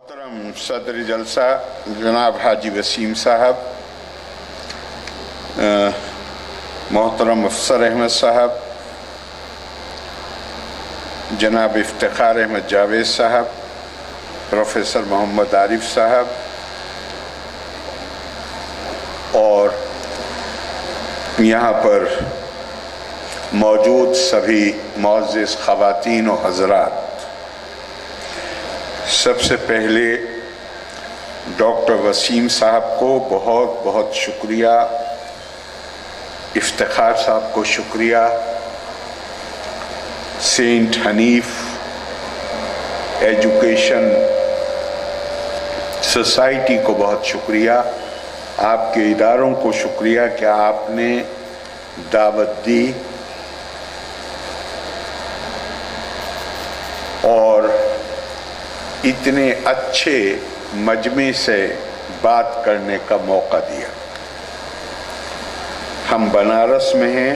محترم صدر جلسہ جناب حاجی وسیم صاحب، محترم افسر احمد صاحب، جناب افتخار احمد جاوید صاحب، پروفیسر محمد عارف صاحب اور یہاں پر موجود سبھی معزز خواتین و حضرات، سب سے پہلے ڈاکٹر وسیم صاحب کو بہت بہت شکریہ، افتخار صاحب کو شکریہ، سینٹ حنیف ایجوکیشن سوسائٹی کو بہت شکریہ، آپ کے اداروں کو شکریہ کہ آپ نے دعوت دی اور اتنے اچھے مجمع سے بات کرنے کا موقع دیا۔ ہم بنارس میں ہیں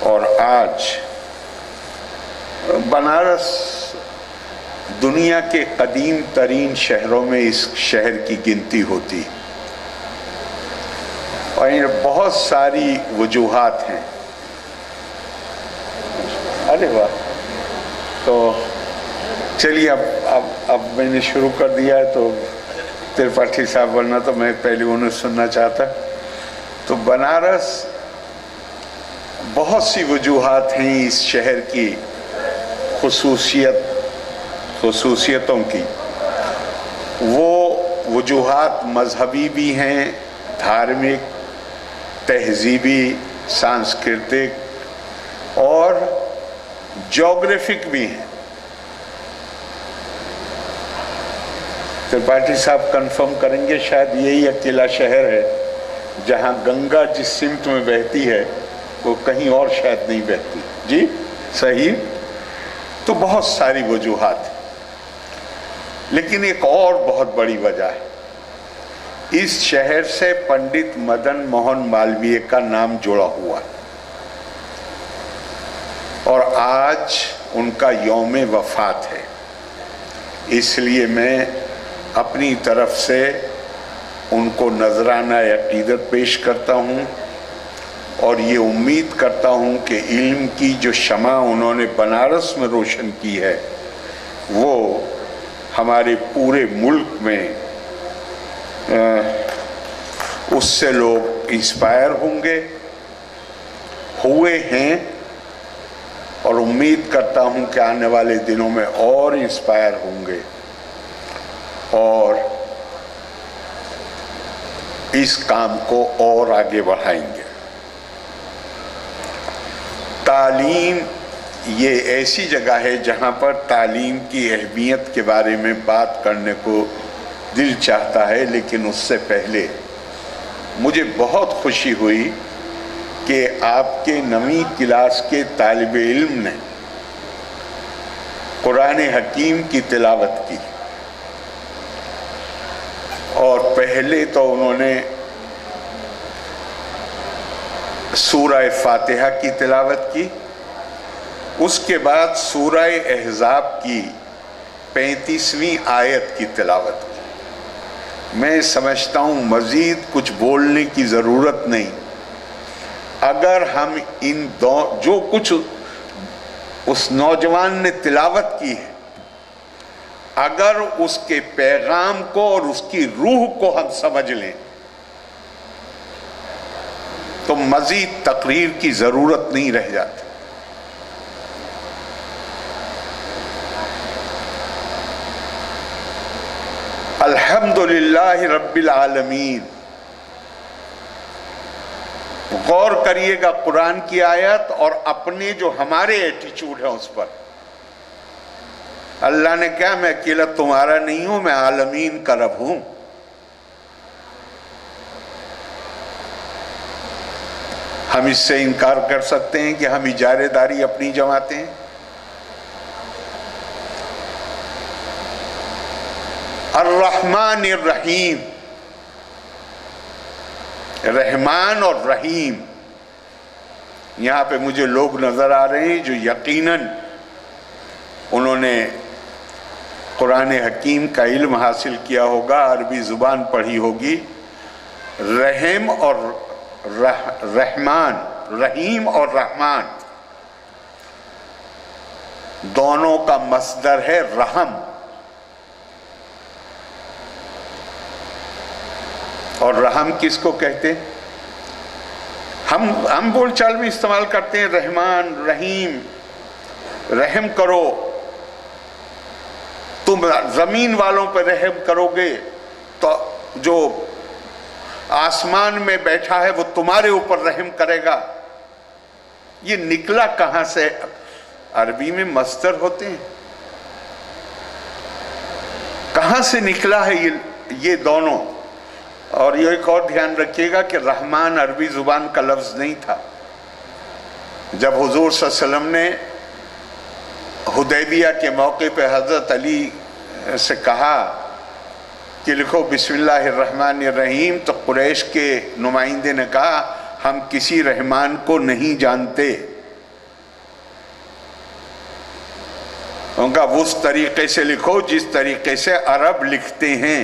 اور آج بنارس دنیا کے قدیم ترین شہروں میں اس شہر کی گنتی ہوتی اور بہت ساری وجوہات ہیں۔ ارے واہ، تو چلیے اب میں نے شروع کر دیا ہے تو ترپاٹھی صاحب، ورنہ تو میں پہلے انہیں سننا چاہتا۔ تو بنارس بہت سی وجوہات ہیں اس شہر کی خصوصیتوں کی۔ وہ وجوہات مذہبی بھی ہیں، دھارمک، تہذیبی، سانسکرتک اور جغرافک بھی ہیں۔ ترپاٹھی صاحب کنفرم کریں گے، شاید یہی اکیلا شہر ہے جہاں گنگا جس سمت میں بہتی ہے وہ کہیں اور شاید نہیں بہتی۔ جی صحیح۔ تو بہت ساری وجوہات ہیں، لیکن ایک اور بہت بڑی وجہ ہے، اس شہر سے پنڈت مدن موہن مالویہ کا نام جڑا ہوا اور آج ان کا یوم وفات ہے۔ اس لیے میں اپنی طرف سے ان کو نذرانہ عقیدت پیش کرتا ہوں اور یہ امید کرتا ہوں کہ علم کی جو شمع انہوں نے بنارس میں روشن کی ہے وہ ہمارے پورے ملک میں اس سے لوگ انسپائر ہوں گے، ہوئے ہیں اور امید کرتا ہوں کہ آنے والے دنوں میں اور انسپائر ہوں گے اور اس کام کو اور آگے بڑھائیں گے۔ تعلیم یہ ایسی جگہ ہے جہاں پر تعلیم کی اہمیت کے بارے میں بات کرنے کو دل چاہتا ہے، لیکن اس سے پہلے مجھے بہت خوشی ہوئی کہ آپ کے 9ویں کلاس کے طالب علم نے قرآن حکیم کی تلاوت کی اور پہلے تو انہوں نے سورہ فاتحہ کی تلاوت کی، اس کے بعد سورہ احزاب کی 35ویں آیت کی تلاوت کی۔ میں سمجھتا ہوں مزید کچھ بولنے کی ضرورت نہیں۔ اگر ہم جو کچھ اس نوجوان نے تلاوت کی ہے، اگر اس کے پیغام کو اور اس کی روح کو ہم سمجھ لیں تو مزید تقریر کی ضرورت نہیں رہ جاتی۔ الحمدللہ رب العالمین۔ غور کریے گا قرآن کی آیت اور اپنے جو ہمارے ایٹیچیوڈ ہے اس پر۔ اللہ نے کہا میں اکیلا تمہارا نہیں ہوں، میں عالمین کا رب ہوں۔ ہم اس سے انکار کر سکتے ہیں کہ ہم اجارے داری اپنی جماتے ہیں؟ الرحمن الرحیم، رحمان اور رحیم۔ یہاں پہ مجھے لوگ نظر آ رہے ہیں جو یقیناً انہوں نے قرآن حکیم کا علم حاصل کیا ہوگا، عربی زبان پڑھی ہوگی، رحم اور رحمان، رحیم اور رحمان دونوں کا مصدر ہے رحم، اور رحم کس کو کہتے ہیں؟ ہم بول چال میں استعمال کرتے ہیں رحمان، رحیم، رحم کرو، تم زمین والوں پہ رحم کرو گے تو جو آسمان میں بیٹھا ہے وہ تمہارے اوپر رحم کرے گا۔ یہ نکلا کہاں سے؟ عربی میں مصدر ہوتے ہیں، کہاں سے نکلا ہے یہ دونوں؟ اور یہ ایک اور دھیان رکھیے گا کہ رحمان عربی زبان کا لفظ نہیں تھا۔ جب حضور صلی اللہ علیہ وسلم نے حدیبیہ کے موقع پہ حضرت علی سے کہا کہ لکھو بسم اللہ الرحمن الرحیم، تو قریش کے نمائندے نے کہا ہم کسی رحمان کو نہیں جانتے، ان کا اس طریقے سے لکھو جس طریقے سے عرب لکھتے ہیں،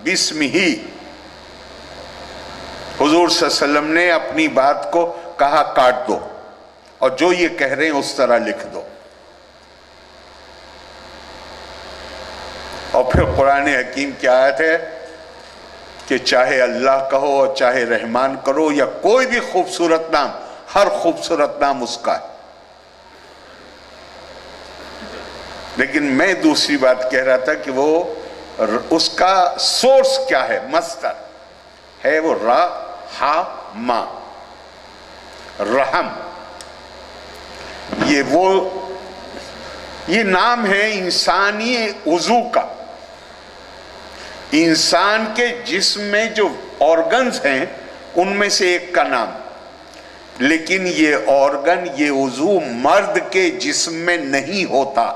بسم ہی۔ حضور صلی اللہ علیہ وسلم نے اپنی بات کو کہا کاٹ دو اور جو یہ کہہ رہے ہیں اس طرح لکھ دو، اور پھر قرآن حکیم کی آیت ہے کہ چاہے اللہ کہو اور چاہے رحمان کرو یا کوئی بھی خوبصورت نام، ہر خوبصورت نام اس کا ہے۔ لیکن میں دوسری بات کہہ رہا تھا کہ وہ اس کا سورس کیا ہے؟ مصدر ہے وہ را ہا ما، رحم۔ یہ نام ہے انسانی عضو کا، انسان کے جسم میں جو آرگنز ہیں ان میں سے ایک کا نام، لیکن یہ آرگن، یہ عضو مرد کے جسم میں نہیں ہوتا۔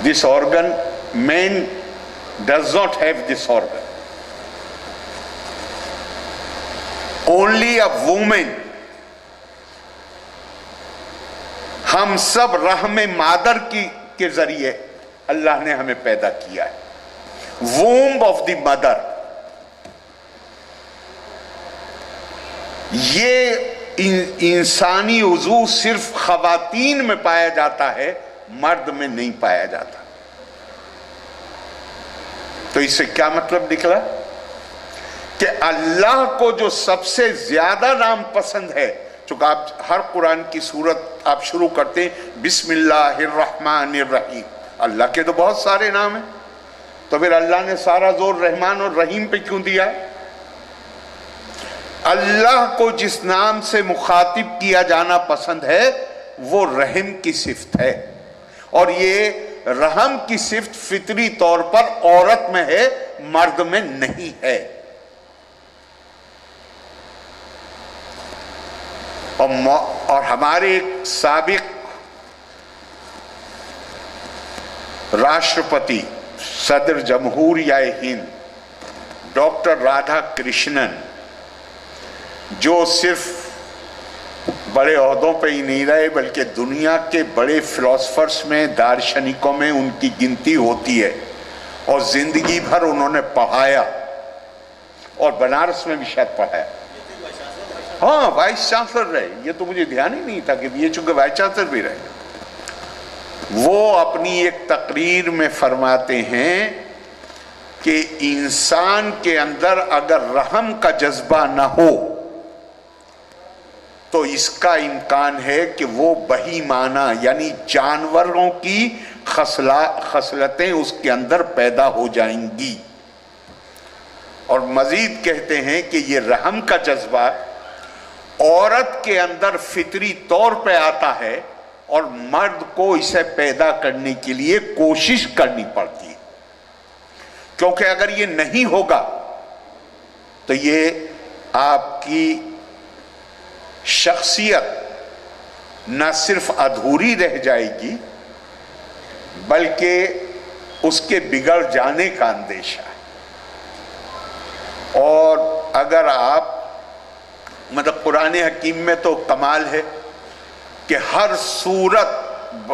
This organ, man does not have this organ. Only a woman. ہم سب رحم مادر کے ذریعے اللہ نے ہمیں پیدا کیا ہے، womb of the mother۔ یہ انسانی عضو صرف خواتین میں پایا جاتا ہے، مرد میں نہیں پایا جاتا۔ تو اس سے کیا مطلب نکلا؟ کہ اللہ کو جو سب سے زیادہ نام پسند ہے، چونکہ آپ ہر قرآن کی سورت آپ شروع کرتے ہیں بسم اللہ الرحمن الرحیم، اللہ کے تو بہت سارے نام ہیں، تو پھر اللہ نے سارا زور رحمان اور رحیم پہ کیوں دیا؟ اللہ کو جس نام سے مخاطب کیا جانا پسند ہے وہ رحم کی صفت ہے، اور یہ رحم کی صفت فطری طور پر عورت میں ہے، مرد میں نہیں ہے۔ اور ہمارے ایک سابق راشٹرپتی صدر جمہوریہ ہند ڈاکٹر رادھا کرشنن، جو صرف بڑے عہدوں پہ ہی نہیں رہے بلکہ دنیا کے بڑے فلاسفرز میں، دارشنکوں میں ان کی گنتی ہوتی ہے، اور زندگی بھر انہوں نے پڑھایا، اور بنارس میں بھی شاید پڑھایا۔ ہاں، وائس چانسلر رہے، یہ تو مجھے دھیان ہی نہیں تھا کہ یہ چونکہ وائس چانسلر بھی رہے۔ وہ اپنی ایک تقریر میں فرماتے ہیں کہ انسان کے اندر اگر رحم کا جذبہ نہ ہو تو اس کا امکان ہے کہ وہ بہیمانہ یعنی جانوروں کی خصلتیں اس کے اندر پیدا ہو جائیں گی۔ اور مزید کہتے ہیں کہ یہ رحم کا جذبہ عورت کے اندر فطری طور پہ آتا ہے، اور مرد کو اسے پیدا کرنے کے لیے کوشش کرنی پڑتی ہے، کیونکہ اگر یہ نہیں ہوگا تو یہ آپ کی شخصیت نہ صرف ادھوری رہ جائے گی بلکہ اس کے بگڑ جانے کا اندیشہ ہے۔ اور اگر آپ قرآن حکیم میں تو کمال ہے کہ ہر سورت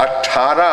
18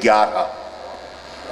11,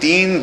3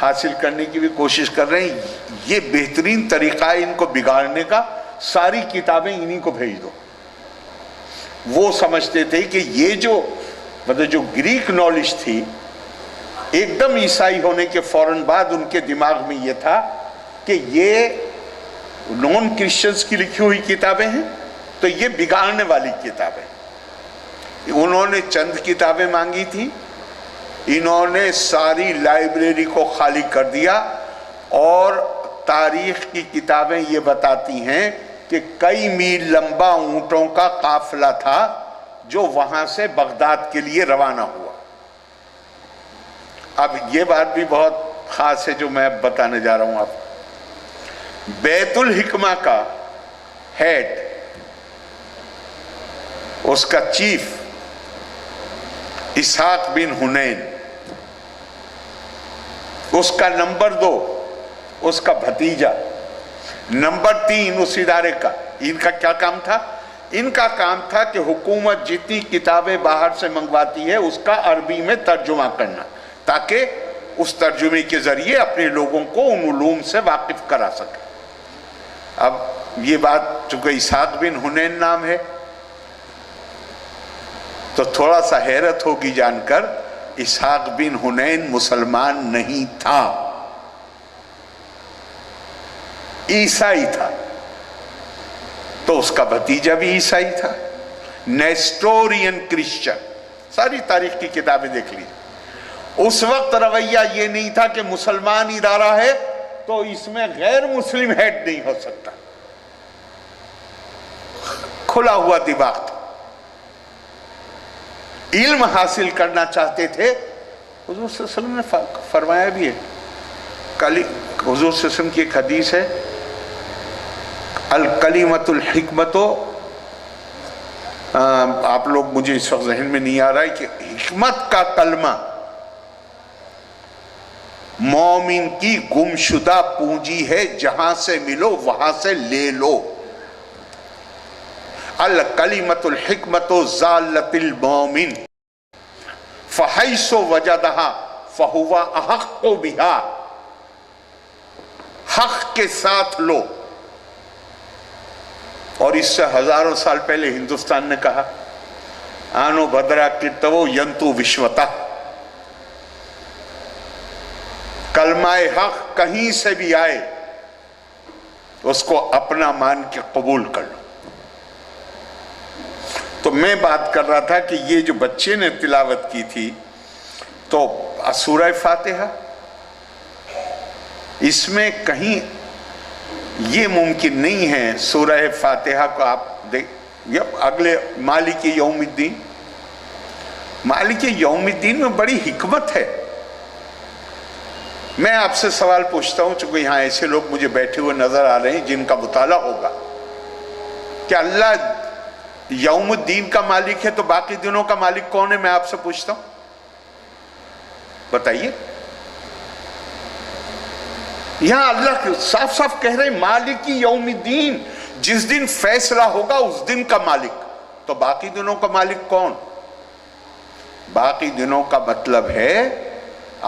حاصل کرنے کی بھی کوشش کر رہے ہیں. یہ بہترین طریقہ ہے ان کو بگاڑنے کا. ساری کتابیں انہی کو بھیج دو. وہ سمجھتے تھے کہ یہ جو مطلب جو گریک نالج تھی، ایک دم عیسائی ہونے کے فوراً بعد ان کے دماغ میں یہ تھا کہ یہ نان کرسچنز کی لکھی ہوئی کتابیں ہیں، تو یہ بگاڑنے والی کتابیں. انہوں نے چند کتابیں مانگی تھی، انہوں نے ساری لائبریری کو خالی کر دیا. اور تاریخ کی کتابیں یہ بتاتی ہیں کہ کئی میل لمبا اونٹوں کا قافلہ تھا جو وہاں سے بغداد کے لیے روانہ ہوا. اب یہ بات بھی بہت خاص ہے جو میں اب بتانے جا رہا ہوں آپ. بیت الحکمہ کا ہیڈ، اس کا چیف اسحاق بن حنین، اس کا نمبر 2 اس کا بھتیجا، نمبر 3 اس ادارے کا. ان کا کیا کام تھا؟ ان کا کام تھا کہ حکومت جتنی کتابیں باہر سے منگواتی ہے اس کا عربی میں ترجمہ کرنا، تاکہ اس ترجمے کے ذریعے اپنے لوگوں کو ان علوم سے واقف کرا سکے. اب یہ بات چونکہ اسحاق بن حنین نام ہے تو تھوڑا سا حیرت ہوگی جان کر، اسحاق بن حنین مسلمان نہیں تھا، عیسائی تھا. تو اس کا بھتیجا بھی عیسائی تھا، نیسٹورین کرسچن. ساری تاریخ کی کتابیں دیکھ لیجیے. اس وقت رویہ یہ نہیں تھا کہ مسلمان ادارہ ہے تو اس میں غیر مسلم ہیڈ نہیں ہو سکتا. کھلا ہوا دماغ تھا. علم حاصل کرنا چاہتے تھے. حضور صلی اللہ علیہ وسلم نے فرمایا بھی ہے، کل حضور صلی اللہ علیہ وسلم کی ایک حدیث ہے، الکلمۃ الحکمت. آپ لوگ، مجھے اس وقت ذہن میں نہیں آ رہا ہے کہ حکمت کا کلمہ مومن کی گمشدہ پونجی ہے، جہاں سے ملو وہاں سے لے لو. الکلمۃ الحکمت ضالۃ المومن فحیث وجدہا فہو احق بہا. حق کے ساتھ لو. اور اس سے ہزاروں سال پہلے ہندوستان نے کہا، آنو بھدرا کتو ینتو وشوتا. کلمہ حق کہیں سے بھی آئے اس کو اپنا مان کے قبول کر لو. تو میں بات کر رہا تھا کہ یہ جو بچے نے تلاوت کی تھی تو سورہ فاتحہ، اس میں کہیں یہ ممکن نہیں ہے سورہ فاتحہ کو آپ دیکھ اگلے مالک یوم الدین. مالک یوم الدین میں بڑی حکمت ہے. میں آپ سے سوال پوچھتا ہوں، چونکہ یہاں ایسے لوگ مجھے بیٹھے ہوئے نظر آ رہے ہیں جن کا مطالعہ ہوگا، کہ اللہ یوم الدین کا مالک ہے تو باقی دنوں کا مالک کون ہے؟ میں آپ سے پوچھتا ہوں، بتائیے. یہاں اللہ صاف صاف کہہ رہے ہیں مالک یوم الدین، جس دن فیصلہ ہوگا اس دن کا مالک. تو باقی دنوں کا مالک کون؟ باقی دنوں کا مطلب ہے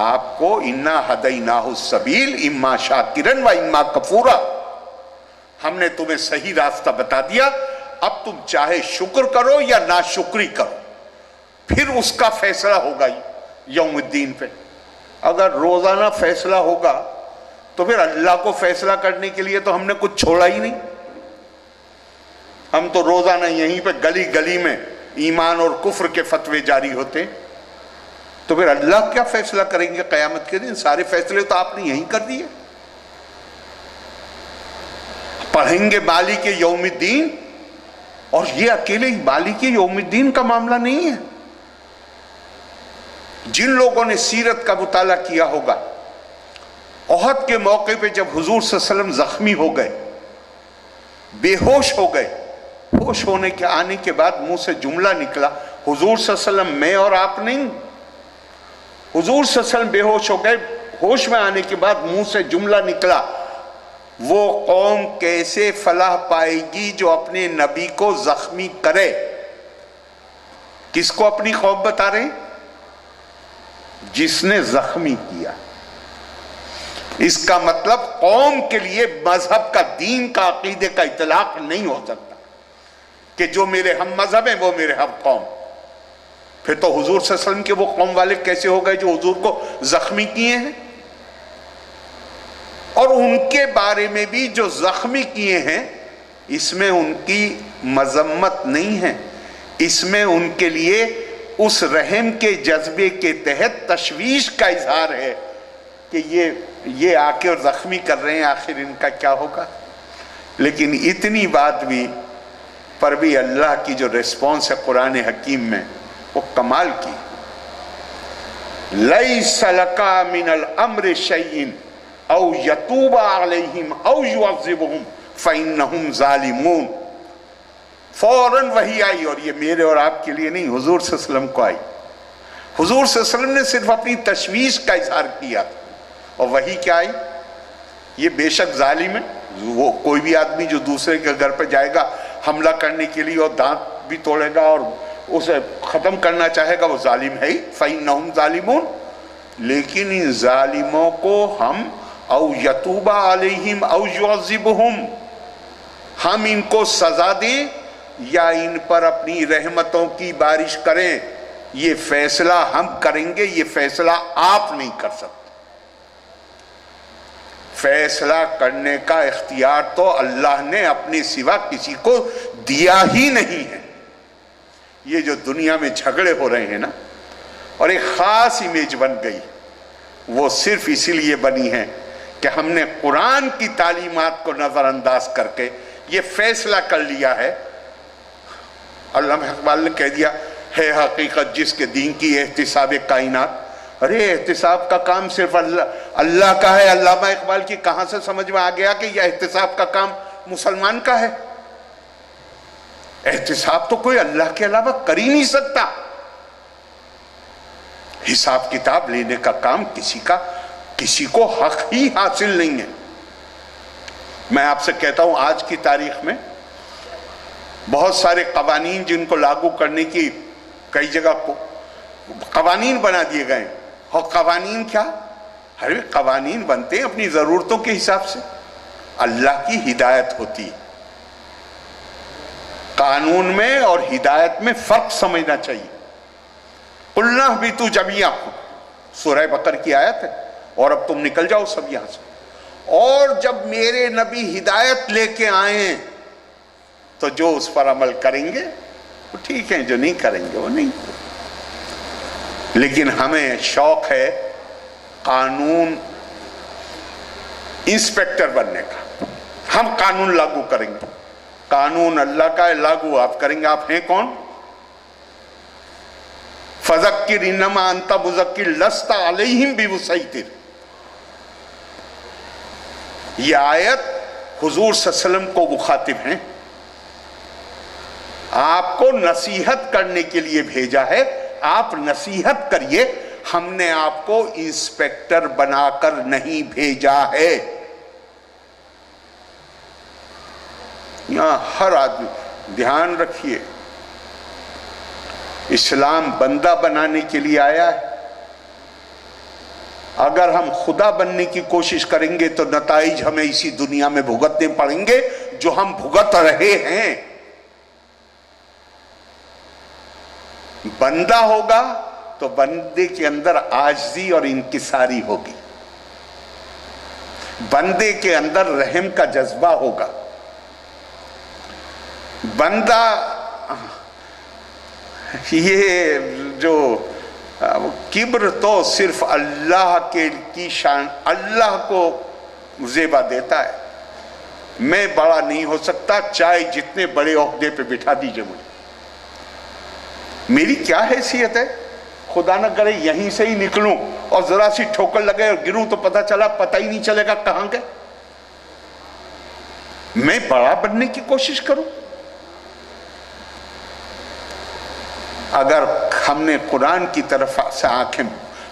آپ کو انا ہدیناہ السبیل اما شاکرن و اما کفورا. ہم نے تمہیں صحیح راستہ بتا دیا، اب تم چاہے شکر کرو یا ناشکری کرو، پھر اس کا فیصلہ ہوگا یوم الدین پہ. اگر روزانہ فیصلہ ہوگا تو پھر اللہ کو فیصلہ کرنے کے لیے تو ہم نے کچھ چھوڑا ہی نہیں. ہم تو روزانہ یہیں پہ گلی گلی میں ایمان اور کفر کے فتوے جاری ہوتے. تو پھر اللہ کیا فیصلہ کریں گے قیامت کے دن؟ سارے فیصلے تو آپ نے یہیں کر دیے. پڑھیں گے مالک یوم الدین، اور یہ اکیلے ہی مالک یوم الدین کا معاملہ نہیں ہے. جن لوگوں نے سیرت کا مطالعہ کیا ہوگا، احد کے موقع پہ جب حضور صلی اللہ علیہ وسلم زخمی ہو گئے، بے ہوش ہو گئے، ہوش ہونے کے آنے کے بعد منہ سے جملہ نکلا، حضور صلی اللہ علیہ وسلم میں اور آپ نہیں. حضور صلی اللہ علیہ وسلم بے ہوش ہو گئے، ہوش میں آنے کے بعد منہ سے جملہ نکلا، وہ قوم کیسے فلاح پائے گی جو اپنے نبی کو زخمی کرے. کس کو اپنی قوم بتا رہے ہیں؟ جس نے زخمی کیا. اس کا مطلب قوم کے لیے مذہب کا، دین کا، عقیدے کا اطلاق نہیں ہو سکتا کہ جو میرے ہم مذہب ہیں وہ میرے ہم قوم۔ پھر تو حضور صلی اللہ علیہ وسلم کے وہ قوم والے کیسے ہو گئے جو حضور کو زخمی کیے ہیں؟ اور ان کے بارے میں بھی جو زخمی کیے ہیں، اس میں ان کی مذمت نہیں ہے، اس میں ان کے لیے اس رحم کے جذبے کے تحت تشویش کا اظہار ہے کہ یہ آ کے اور زخمی کر رہے ہیں، آخر ان کا کیا ہوگا۔ لیکن اتنی بات بھی پر بھی اللہ کی جو ریسپانس ہے قرآن حکیم میں وہ کمال کی۔ لَيْسَ لَكَ مِنَ الْأَمْرِ شَيْءٍ أَوْ يَتُوبَ عَلَيْهِمْ أَوْ يُعَذِّبُهُمْ فَإِنَّهُمْ ظَالِمُونَ۔ فوراً وحی آئی، اور یہ میرے اور آپ کے لیے نہیں، حضور صلی اللہ علیہ وسلم کو آئی۔ حضور صلی اللہ علیہ وسلم نے صرف اپنی تشویش کا اظہار کیا، اور وحی کیا آئی؟ یہ بے شک ظالم ہے، وہ کوئی بھی آدمی جو دوسرے کے گھر پہ جائے گا حملہ کرنے کے لیے اور دانت بھی توڑے گا اور اسے ختم کرنا چاہے گا، وہ ظالم ہے ہی۔ فَإِنَّهُمْ ظَالِمُونَ۔ لیکن ان ظالموں کو ہم او یتوب علیہم او یعذبہم، ہم ان کو سزا دیں یا ان پر اپنی رحمتوں کی بارش کریں، یہ فیصلہ ہم کریں گے، یہ فیصلہ آپ نہیں کر سکتے۔ فیصلہ کرنے کا اختیار تو اللہ نے اپنے سوا کسی کو دیا ہی نہیں ہے۔ یہ جو دنیا میں جھگڑے ہو رہے ہیں نا، اور ایک خاص امیج بن گئی، وہ صرف اسی لیے بنی ہے کہ ہم نے قرآن کی تعلیمات کو نظر انداز کر کے یہ فیصلہ کر لیا ہے۔ علامہ اقبال نے کہہ دیا ہے حقیقت جس کے دین کی احتساب کائنات۔ ارے احتساب کا کام صرف اللہ کا ہے۔ علامہ اقبال کی کہاں سے سمجھ میں آ گیا کہ یہ احتساب کا کام مسلمان کا ہے؟ احتساب تو کوئی اللہ کے علاوہ کر ہی نہیں سکتا۔ حساب کتاب لینے کا کام کسی کو حق ہی حاصل نہیں ہے۔ میں آپ سے کہتا ہوں آج کی تاریخ میں بہت سارے قوانین جن کو لاگو کرنے کی کئی جگہ قوانین بنا دیے گئے ہیں، اور قوانین کیا؟ ہر قوانین بنتے ہیں اپنی ضرورتوں کے حساب سے، اللہ کی ہدایت ہوتی ہے۔ قانون میں اور ہدایت میں فرق سمجھنا چاہیے۔ قُلْنَا اهْبِطُوا جَمِيعًا، سورہ بقرہ کی آیت ہے، اور اب تم نکل جاؤ سب یہاں سے۔ اور جب میرے نبی ہدایت لے کے آئیں تو جو اس پر عمل کریں گے وہ ٹھیک ہیں، جو نہیں کریں گے وہ نہیں۔ لیکن ہمیں شوق ہے قانون انسپیکٹر بننے کا، ہم قانون لاگو کریں گے۔ قانون اللہ کا ہے، لاگو آپ کریں گے۔ آپ ہیں کون؟ فَذَكِّرْ إِنَّمَا أَنْتَ مُذَكِّرٌ لَسْتَ عَلَيْهِمْ بِمُسَيْطِرٍ۔ یہ آیت حضور صلی اللہ علیہ وسلم کو مخاطب ہیں، آپ کو نصیحت کرنے کے لیے بھیجا ہے، آپ نصیحت کریے، ہم نے آپ کو انسپیکٹر بنا کر نہیں بھیجا ہے۔ یہاں ہر آدمی دھیان رکھیے، اسلام بندہ بنانے کے لیے آیا ہے۔ اگر ہم خدا بننے کی کوشش کریں گے تو نتائج ہمیں اسی دنیا میں بھگتنے پڑیں گے جو ہم بھگت رہے ہیں۔ بندہ ہوگا تو بندے کے اندر عاجزی اور انکساری ہوگی، بندے کے اندر رحم کا جذبہ ہوگا۔ بندہ یہ جو کبر تو صرف اللہ کی شان، اللہ کو زیبا دیتا ہے۔ میں بڑا نہیں ہو سکتا، چاہے جتنے بڑے عہدے پہ بٹھا دیجئے مجھے، میری کیا حیثیت ہے؟ خدا نہ کرے یہیں سے ہی نکلوں اور ذرا سی ٹھوکر لگے اور گروں تو پتہ ہی نہیں چلے گا کہاں گئے۔ میں بڑا بننے کی کوشش کروں؟ اگر ہم نے قرآن کی طرف سے آنکھیں،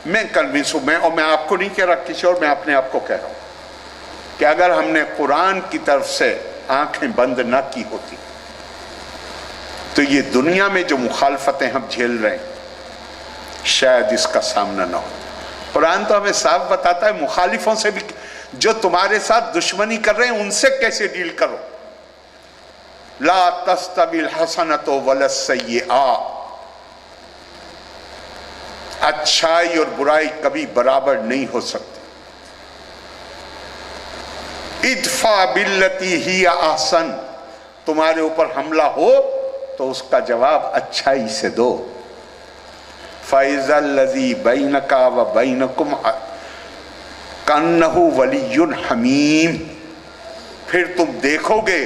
میں کنوینس ہوں، اور میں آپ کو نہیں کہہ رہا کسی اور، میں اپنے آپ کو کہہ رہا ہوں کہ اگر ہم نے قرآن کی طرف سے آنکھیں بند نہ کی ہوتی تو یہ دنیا میں جو مخالفتیں ہم جھیل رہے ہیں شاید اس کا سامنا نہ ہو۔ قرآن تو ہمیں صاف بتاتا ہے مخالفوں سے بھی جو تمہارے ساتھ دشمنی کر رہے ہیں ان سے کیسے ڈیل کرو. لا تستوی الحسنۃ ولا السیئۃ، اچھائی اور برائی کبھی برابر نہیں ہو سکتی. ادفع باللتی ہی احسن، تمہارے اوپر حملہ ہو تو اس کا جواب اچھائی سے دو. فَإِذَا الَّذِي بَيْنَكَ وَبَيْنَكُمْ كَأَنَّهُ وَلِيٌّ حَمِيمٌ، پھر تم دیکھو گے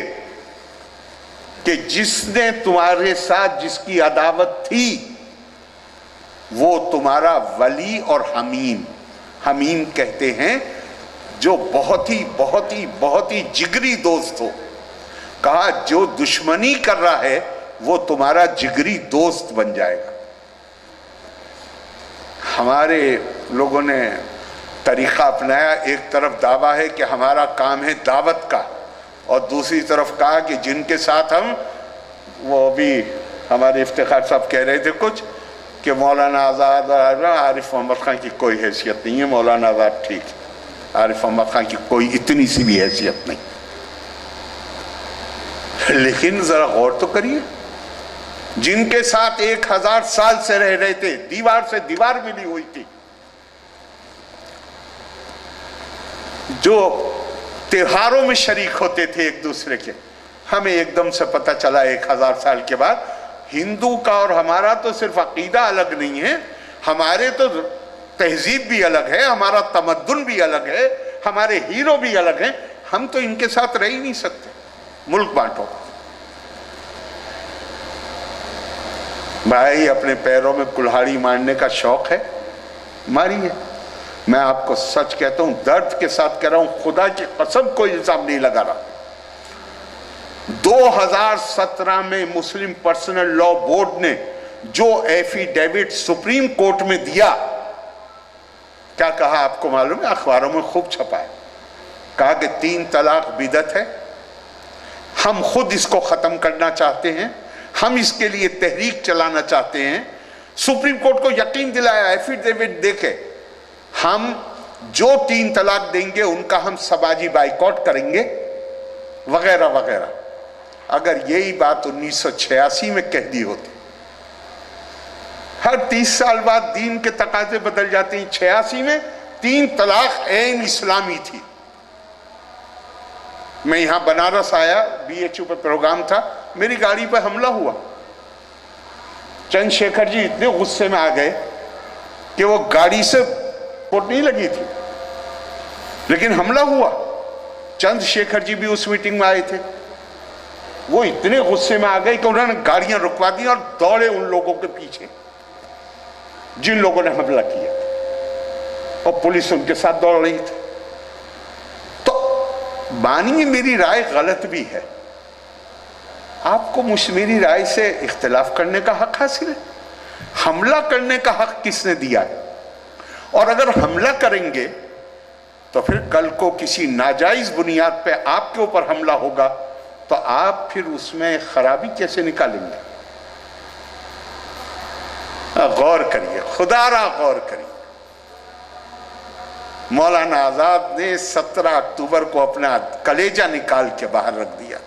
کہ جس نے تمہارے ساتھ جس کی عداوت تھی وہ تمہارا ولی اور حمیم. حمیم کہتے ہیں جو بہت ہی جگری دوست ہو. کہا جو دشمنی کر رہا ہے وہ تمہارا جگری دوست بن جائے گا. ہمارے لوگوں نے طریقہ اپنایا، ایک طرف دعویٰ ہے کہ ہمارا کام ہے دعوت کا، اور دوسری طرف کہا کہ جن کے ساتھ ہم، وہ بھی ہمارے افتخار صاحب کہہ رہے تھے کچھ کہ مولانا آزاد اور عارف محمد خان کی کوئی حیثیت نہیں ہے. مولانا آزاد ٹھیک ہے، عارف محمد خان کی کوئی اتنی سی بھی حیثیت نہیں. لیکن ذرا غور تو کریے، جن کے ساتھ 1000 سال سے رہ رہے تھے، دیوار سے دیوار ملی ہوئی تھی، جو تہواروں میں شریک ہوتے تھے ایک دوسرے کے، ہمیں ایک دم سے پتہ چلا 1000 سال کے بعد ہندو کا اور ہمارا تو صرف عقیدہ الگ نہیں ہے، ہمارے تو تہذیب بھی الگ ہے، ہمارا تمدن بھی الگ ہے، ہمارے ہیرو بھی الگ ہیں. ہم تو ان کے ساتھ رہ ہی نہیں سکتے. ملک بانٹو بھائی. اپنے پیروں میں کلہاڑی مارنے کا شوق ہے، ماری ہے. میں آپ کو سچ کہتا ہوں، درد کے ساتھ کہہ رہا ہوں، خدا کی قسم کوئی الزام نہیں لگا رہا. 2017 میں مسلم پرسنل لا بورڈ نے جو ایفیڈیوٹ سپریم کورٹ میں دیا، کیا کہا آپ کو معلوم ہے؟ اخباروں میں خوب چھپا ہے. کہا کہ 3 طلاق بدعت ہے، ہم خود اس کو ختم کرنا چاہتے ہیں، ہم اس کے لیے تحریک چلانا چاہتے ہیں. سپریم کورٹ کو یقین دلایا ایفیڈیوٹ دے کے، ہم جو 3 طلاق دیں گے ان کا ہم سماجی بائیکاٹ کریں گے وغیرہ وغیرہ. اگر یہی بات 1986 میں کہہ دی ہوتی، ہر 30 سال بعد دین کے تقاضے بدل جاتے ہیں. 86 میں 3 طلاق عین اسلامی تھی. میں یہاں بنارس آیا، BHU پہ پروگرام تھا، میری گاڑی پہ حملہ ہوا. چند شیکھر جی اتنے غصے میں آ گئے کہ وہ گاڑی سے کوٹ نہیں لگی تھی لیکن حملہ ہوا. چند شیکھر جی بھی اس میٹنگ میں آئے تھے. وہ اتنے غصے میں آ گئے کہ انہوں نے گاڑیاں رکوا دی اور دوڑے ان لوگوں کے پیچھے جن لوگوں نے حملہ کیا، اور پولیس ان کے ساتھ دوڑ رہی تھی. تو مانیے میری رائے غلط بھی ہے، آپ کو میری رائے سے اختلاف کرنے کا حق حاصل ہے. حملہ کرنے کا حق کس نے دیا ہے؟ اور اگر حملہ کریں گے تو پھر کل کو کسی ناجائز بنیاد پہ آپ کے اوپر حملہ ہوگا تو آپ پھر اس میں خرابی کیسے نکالیں گے؟ غور کریے، خدا را غور کریے. مولانا آزاد نے 17 اکتوبر کو اپنا کلیجہ نکال کے باہر رکھ دیا.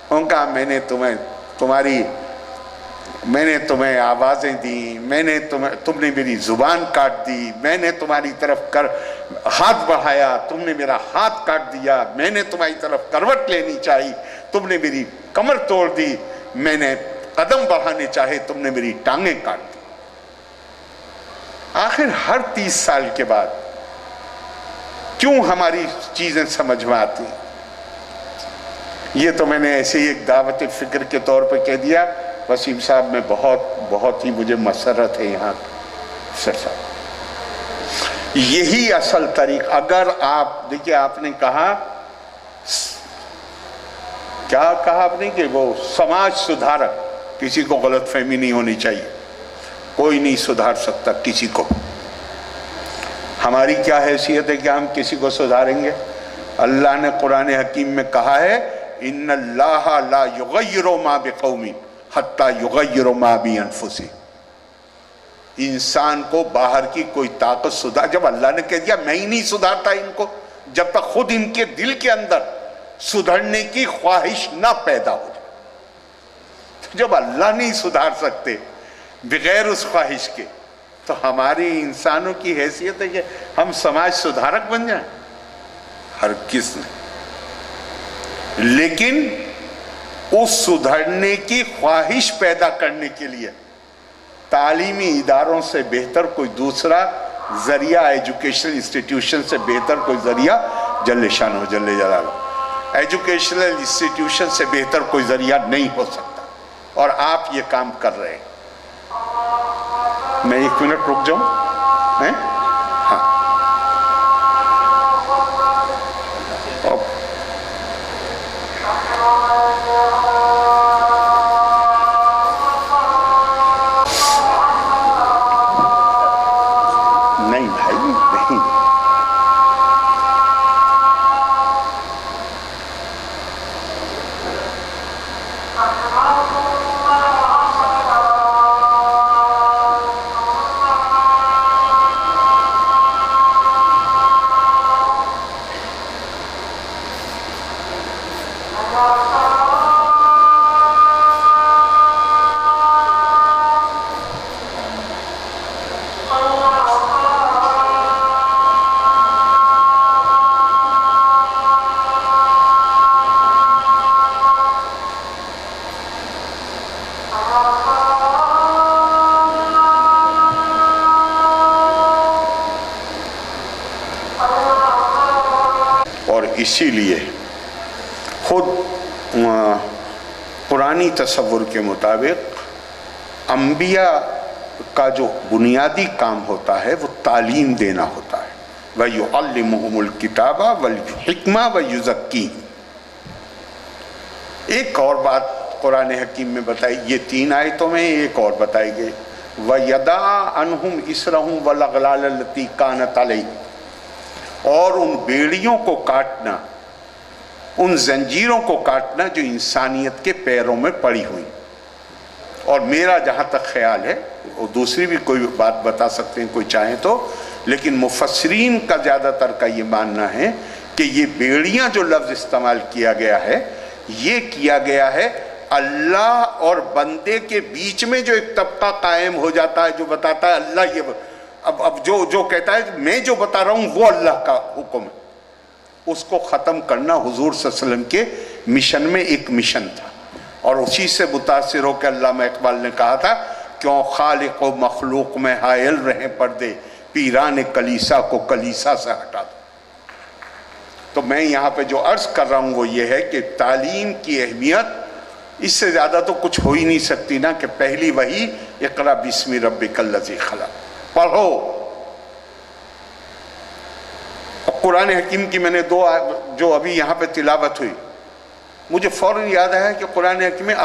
ان کا میں نے تمہیں آوازیں دی، تم نے میری زبان کاٹ دی، میں نے تمہاری طرف ہاتھ بڑھایا، تم نے میرا ہاتھ کاٹ دیا، میں نے تمہاری طرف کروٹ لینی چاہی، تم نے میری کمر توڑ دی، میں نے قدم بڑھانے چاہے، تم نے میری ٹانگیں کاٹ دی. آخر ہر 30 سال کے بعد کیوں ہماری چیزیں سمجھ میں آتی ہیں؟ یہ تو میں نے ایسے ہی ایک دعوت فکر کے طور پہ کہہ دیا. وسیم صاحب میں بہت ہی مجھے مسرت ہے یہاں سر صاحب. یہی اصل طریقہ. اگر آپ دیکھیں، آپ نے کہا، کیا کہا آپ نے کہ وہ سماج سدھارک، کسی کو غلط فہمی نہیں ہونی چاہیے، کوئی نہیں سدھار سکتا کسی کو. ہماری کیا حیثیت ہے کہ ہم کسی کو سدھاریں گے؟ اللہ نے قرآن حکیم میں کہا ہے ان اللہ لا یغیر ما بقوم حتی یغیر ما بانفسہم. انسان کو باہر کی کوئی طاقت جب اللہ نے کہہ دیا میں ہی نہیں سدھارتا ان کو، جب تک خود ان کے دل کے اندر سدھرنے کی خواہش نہ پیدا ہو جائے. تو جب اللہ نہیں سدھار سکتے بغیر اس خواہش کے، تو ہماری انسانوں کی حیثیت ہے کہ ہم سماج سدھارک بن جائیں؟ ہرگز نہیں. لیکن اس سدھرنے کی خواہش پیدا کرنے کے لیے تعلیمی اداروں سے بہتر کوئی دوسرا ذریعہ، ایجوکیشنل انسٹیٹیوشن سے بہتر کوئی ذریعہ جل شانہ جل جلالہ، ایجوکیشنل انسٹیٹیوشن سے بہتر کوئی ذریعہ نہیں ہو سکتا. اور آپ یہ کام کر رہے ہیں. میں 1 منٹ رک جاؤں. ہاں، نہیں بھائی نہیں. اسی لیے خود قرآنی تصور کے مطابق انبیاء کا جو بنیادی کام ہوتا ہے وہ تعلیم دینا ہوتا ہے. وَيُعَلِّمُهُمُ الْكِتَابَ وَالْحِكْمَةَ وَيُزَكِّيهِمْ. ایک اور بات قرآن حکیم میں بتائی، یہ 3 آیتوں میں ایک اور بتائی گئی، وَيَدَعَ عَنْهُمْ إِسْرَهُمْ وَالْأَغْلَالَ الَّتِي كَانَتْ عَلَيْهِمْ. اور ان بیڑیوں کو کاٹنا، ان زنجیروں کو کاٹنا جو انسانیت کے پیروں میں پڑی ہوئی. اور میرا جہاں تک خیال ہے، اور دوسری بھی کوئی بات بتا سکتے ہیں کوئی چاہیں تو، لیکن مفسرین کا زیادہ تر کا یہ ماننا ہے کہ یہ بیڑیاں جو لفظ استعمال کیا گیا ہے، یہ کیا گیا ہے اللہ اور بندے کے بیچ میں جو ایک طبقہ قائم ہو جاتا ہے، جو بتاتا ہے اللہ یہ اب جو کہتا ہے میں جو بتا رہا ہوں وہ اللہ کا حکم ہے، اس کو ختم کرنا حضور صلی اللہ علیہ وسلم کے مشن میں ایک مشن تھا. اور اسی سے متاثر ہو کے علامہ اقبال نے کہا تھا، کیوں خالق و مخلوق میں حائل رہیں پردے، پیران کلیسا کو کلیسا سے ہٹا دو. تو میں یہاں پہ جو عرض کر رہا ہوں وہ یہ ہے کہ تعلیم کی اہمیت اس سے زیادہ تو کچھ ہو ہی نہیں سکتی نا، کہ پہلی وحی اقرا بسم ربک الذی خلق، پڑھو. قرآن حکیم کی میں نے 2 جو ابھی یہاں پہ تلاوت ہوئی، مجھے فوراً یاد آیا کہ قرآن حکیم میں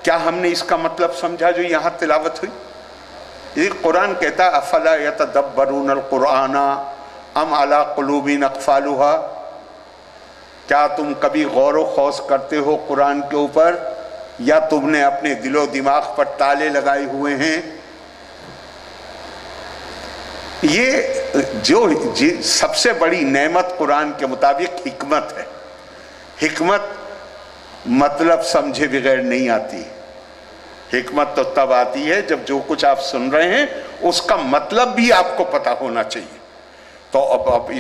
کیا ہم نے اس کا مطلب سمجھا جو یہاں تلاوت ہوئی؟ یہ قرآن کہتا افلا یتدبرون القرآن ام علی قلوب اقفالها. کیا تم کبھی غور و خوض کرتے ہو قرآن کے اوپر، یا تم نے اپنے دل و دماغ پر تالے لگائے ہوئے ہیں؟ یہ جو سب سے بڑی نعمت قرآن کے مطابق حکمت ہے. حکمت مطلب سمجھے بغیر نہیں آتی. حکمت تو تب آتی ہے جب جو کچھ آپ سن رہے ہیں اس کا مطلب بھی آپ کو پتہ ہونا چاہیے. تو اب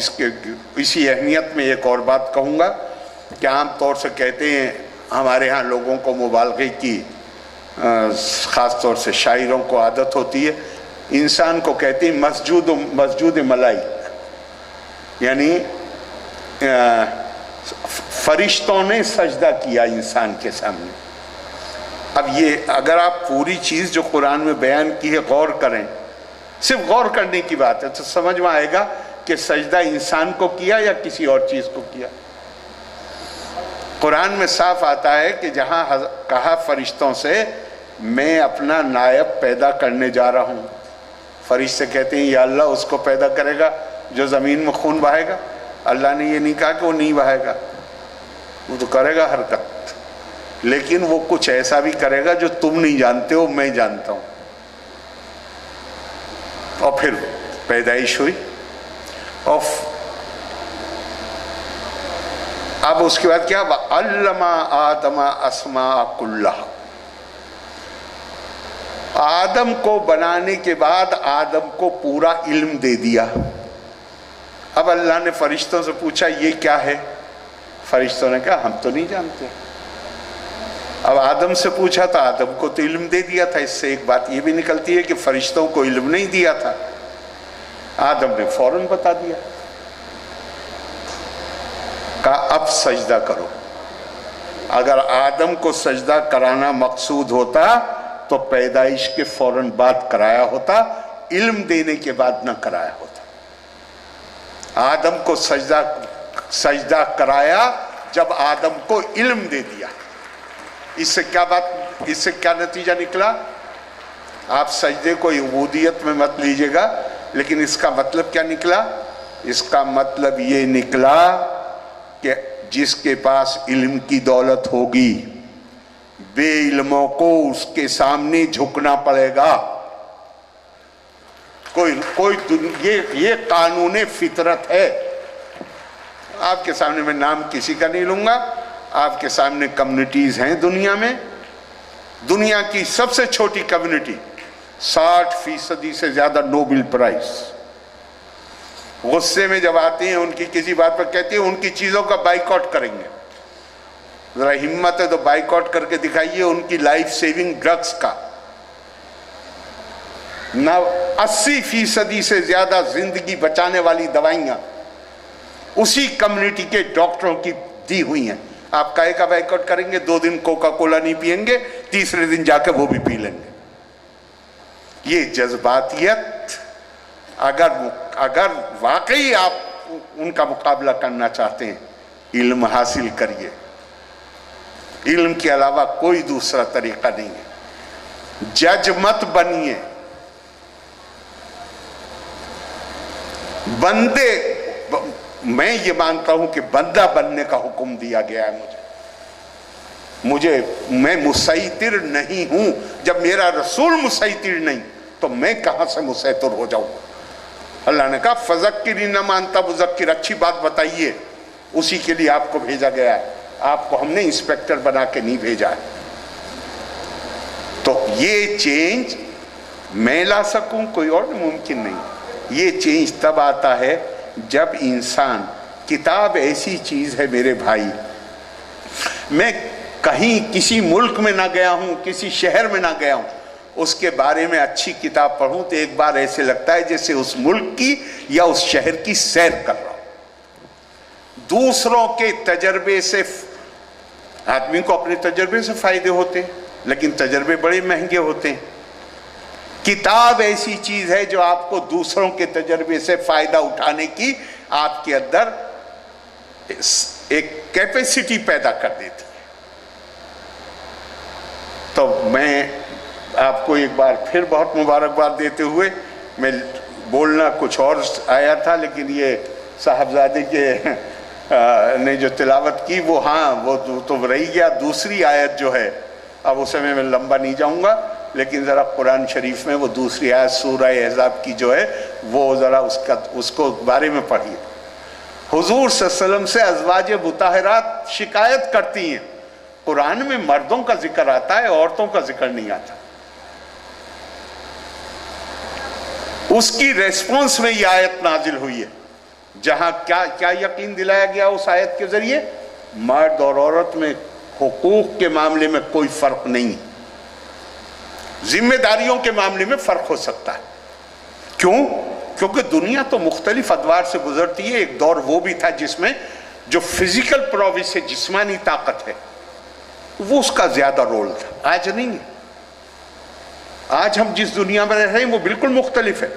اسی اہمیت میں ایک اور بات کہوں گا کہ عام طور سے کہتے ہیں ہمارے ہاں لوگوں کو مبالغے کی خاص طور سے شاعروں کو عادت ہوتی ہے، انسان کو کہتے ہیں مسجود ملائی، یعنی فرشتوں نے سجدہ کیا انسان کے سامنے. اب یہ اگر آپ پوری چیز جو قرآن میں بیان کی ہے غور کریں، صرف غور کرنے کی بات ہے، تو سمجھ میں آئے گا کہ سجدہ انسان کو کیا یا کسی اور چیز کو کیا. قرآن میں صاف آتا ہے کہ جہاں کہا فرشتوں سے میں اپنا نائب پیدا کرنے جا رہا ہوں، فرشتے کہتے ہیں یا اللہ اس کو پیدا کرے گا جو زمین میں خون بہائے گا. اللہ نے یہ نہیں کہا کہ وہ نہیں بہائے گا، وہ تو کرے گا حرکت، لیکن وہ کچھ ایسا بھی کرے گا جو تم نہیں جانتے ہو، میں جانتا ہوں. اور پھر پیدائش ہوئی، اور اب اس کے بعد کیا؟ وَعَلَّمَ آدَمَ أَسْمَاءَ كُلَّهَا، آدم کو بنانے کے بعد آدم کو پورا علم دے دیا۔ اب اللہ نے فرشتوں سے پوچھا یہ کیا ہے؟ فرشتوں نے کہا ہم تو نہیں جانتے۔ اب آدم سے پوچھا تو آدم کو تو علم دے دیا تھا۔ اس سے ایک بات یہ بھی نکلتی ہے کہ فرشتوں کو علم نہیں دیا تھا، آدم نے فوراً بتا دیا، کہا اب سجدہ کرو۔ اگر آدم کو سجدہ کرانا مقصود ہوتا تو پیدائش کے فوراً بعد کرایا ہوتا، علم دینے کے بعد نہ کرایا ہوتا۔ آدم کو سجدہ کرایا جب آدم کو علم دے دیا۔ اس سے کیا نتیجہ نکلا؟ آپ سجدے کو عبودیت میں مت لیجئے گا، لیکن اس کا مطلب کیا نکلا؟ اس کا مطلب یہ نکلا کہ جس کے پاس علم کی دولت ہوگی، بے علموں کو اس کے سامنے جھکنا پڑے گا۔ یہ قانون فطرت ہے۔ آپ کے سامنے میں نام کسی کا نہیں لوں گا، آپ کے سامنے کمیونٹیز ہیں دنیا میں، دنیا کی سب سے چھوٹی کمیونٹی 60% سے زیادہ نوبل پرائز، غصے میں جب آتے ہیں ان کی کسی بات پر کہتے ہیں ان کی چیزوں کا بائیکاٹ کریں گے۔ ذرا ہمت ہے تو بائیکاٹ کر کے دکھائیے ان کی لائف سیونگ ڈرگز کا۔ 80% سے زیادہ زندگی بچانے والی دوائیاں اسی کمیونٹی کے ڈاکٹروں کی دی ہوئی ہیں۔ آپ کائے کا بائیکاٹ کریں گے؟ 2 دن کوکا کولا نہیں پئیں گے، تیسرے دن جا کے وہ بھی پی لیں گے۔ یہ جذباتیت اگر واقعی آپ ان کا مقابلہ کرنا چاہتے ہیں، علم حاصل کریے۔ علم کے علاوہ کوئی دوسرا طریقہ نہیں ہے۔ جج مت بنیے۔ میں یہ مانتا ہوں کہ بندہ بننے کا حکم دیا گیا ہے میں مسیطر نہیں ہوں۔ جب میرا رسول مسیطر نہیں تو میں کہاں سے مسیطر ہو جاؤں گا؟ اللہ نے کہا فذکر انما انت مذکر، اچھی بات بتائیے، اسی کے لیے آپ کو بھیجا گیا ہے، آپ کو ہم نے انسپیکٹر بنا کے نہیں بھیجا ہے۔ تو یہ چینج میں لا سکوں، کوئی اور ممکن نہیں۔ یہ چینج تب آتا ہے جب انسان، کتاب ایسی چیز ہے میرے بھائی، میں کہیں کسی ملک میں نہ گیا ہوں، کسی شہر میں نہ گیا ہوں، اس کے بارے میں اچھی کتاب پڑھوں تو ایک بار ایسے لگتا ہے جیسے اس ملک کی یا اس شہر کی سیر کر رہا ہوں۔ دوسروں کے تجربے سے آدمی کو اپنے تجربے سے فائدے ہوتے ہیں، لیکن تجربے بڑے مہنگے ہوتے ہیں۔ کتاب ایسی چیز ہے جو آپ کو دوسروں کے تجربے سے فائدہ اٹھانے کی آپ کے اندر ایک کیپیسٹی پیدا کر دیتی ہے۔ تو میں آپ کو ایک بار پھر بہت مبارکباد دیتے ہوئے، میں بولنا کچھ اور آیا تھا، لیکن یہ صاحبزادے کے نے جو تلاوت کی وہ تو رہی گیا۔ دوسری آیت جو ہے، اب اسے میں لمبا نہیں جاؤں گا، لیکن ذرا قرآن شریف میں وہ دوسری آیت سورہ احزاب کی جو ہے وہ ذرا اس کو بارے میں پڑھیے۔ حضور صلی اللہ علیہ وسلم سے ازواج مطہرات شکایت کرتی ہیں، قرآن میں مردوں کا ذکر آتا ہے، عورتوں کا ذکر نہیں آتا۔ اس کی ریسپونس میں یہ آیت نازل ہوئی ہے، جہاں کیا یقین دلایا گیا اس آیت کے ذریعے؟ مرد اور عورت میں حقوق کے معاملے میں کوئی فرق نہیں، ذمہ داریوں کے معاملے میں فرق ہو سکتا ہے۔ کیوں؟ کیونکہ دنیا تو مختلف ادوار سے گزرتی ہے۔ ایک دور وہ بھی تھا جس میں جو فزیکل پرووس ہے، جسمانی طاقت ہے، وہ اس کا زیادہ رول تھا، آج نہیں ہے۔ آج ہم جس دنیا میں رہ رہے ہیں وہ بالکل مختلف ہے۔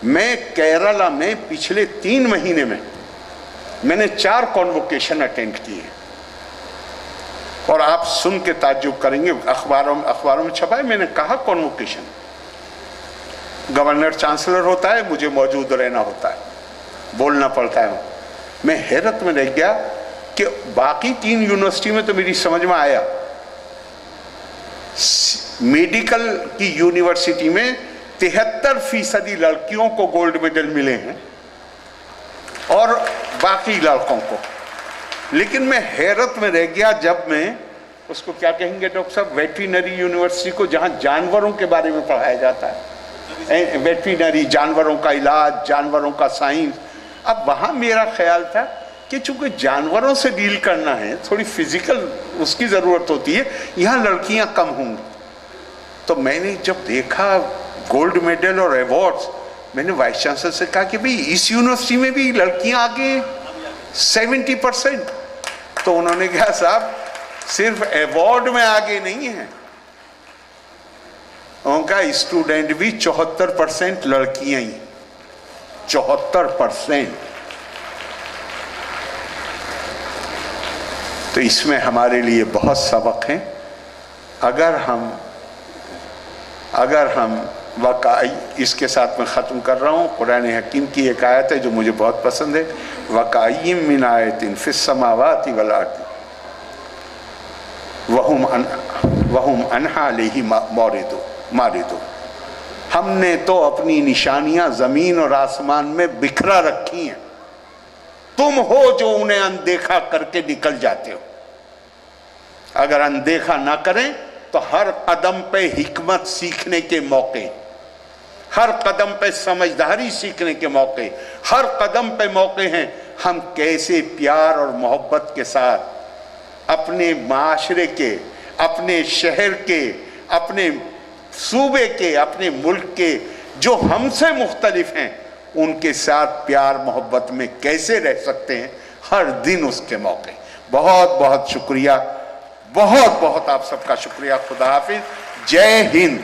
میں کیرالہ میں پچھلے 3 مہینے میں نے 4 کانووکیشن اٹینڈ کی ہے، اور آپ سن کے تعجب کریں گے، اخباروں میں چھپا ہے، میں نے کہا کانووکیشن، گورنر چانسلر ہوتا ہے، مجھے موجود رہنا ہوتا ہے، بولنا پڑتا ہے۔ میں حیرت میں رہ گیا کہ باقی 3 یونیورسٹی میں تو میری سمجھ میں آیا، میڈیکل کی یونیورسٹی میں 73% لڑکیوں کو گولڈ میڈل ملے ہیں اور باقی لڑکوں کو لیکن میں حیرت میں رہ گیا جب میں اس کو کیا کہیں گے ڈاکٹر صاحب، ویٹرینری یونیورسٹی کو، جہاں جانوروں کے بارے میں پڑھایا جاتا ہے، ویٹرینری، جانوروں کا علاج، جانوروں کا سائنس. اب وہاں میرا خیال تھا کہ چونکہ جانوروں سے ڈیل کرنا ہے، تھوڑی فزیکل اس کی ضرورت ہوتی ہے، یہاں لڑکیاں کم ہوں گی. تو میں نے جب دیکھا گولڈ میڈل اور ایوارڈز، میں نے وائس چانسلر سے کہا کہ بھئی اس یونیورسٹی میں بھی لڑکیاں آگے ہیں 70%. تو انہوں نے کہا صاحب صرف ایوارڈ میں آگے نہیں ہیں، ان کا اسٹوڈنٹ بھی 74% لڑکیاں ہی، 74%. تو اس میں ہمارے لیے بہت سبق ہیں. اگر ہم واقعی، اس کے ساتھ میں ختم کر رہا ہوں، قرآن حکیم کی ایک آیت ہے جو مجھے بہت پسند ہے، وَكَأَيِّن مِّنْ آیَةٍ فِي السَّمَاوَاتِ وَالْأَرْضِ وَهُمْ عَنْهَا عَلَيْهِ مَارِدُونَ. ہم نے تو اپنی نشانیاں زمین اور آسمان میں بکھرا رکھی ہیں، تم ہو جو انہیں اندیکھا کر کے نکل جاتے ہو. اگر اندیکھا نہ کریں تو ہر قدم پہ حکمت سیکھنے کے موقع، ہر قدم پہ سمجھداری سیکھنے کے موقع، ہر قدم پہ موقع ہیں ہم کیسے پیار اور محبت کے ساتھ اپنے معاشرے کے، اپنے شہر کے، اپنے صوبے کے، اپنے ملک کے جو ہم سے مختلف ہیں، ان کے ساتھ پیار محبت میں کیسے رہ سکتے ہیں، ہر دن اس کے موقع. بہت بہت شکریہ، بہت بہت آپ سب کا شکریہ. خدا حافظ. جے ہند.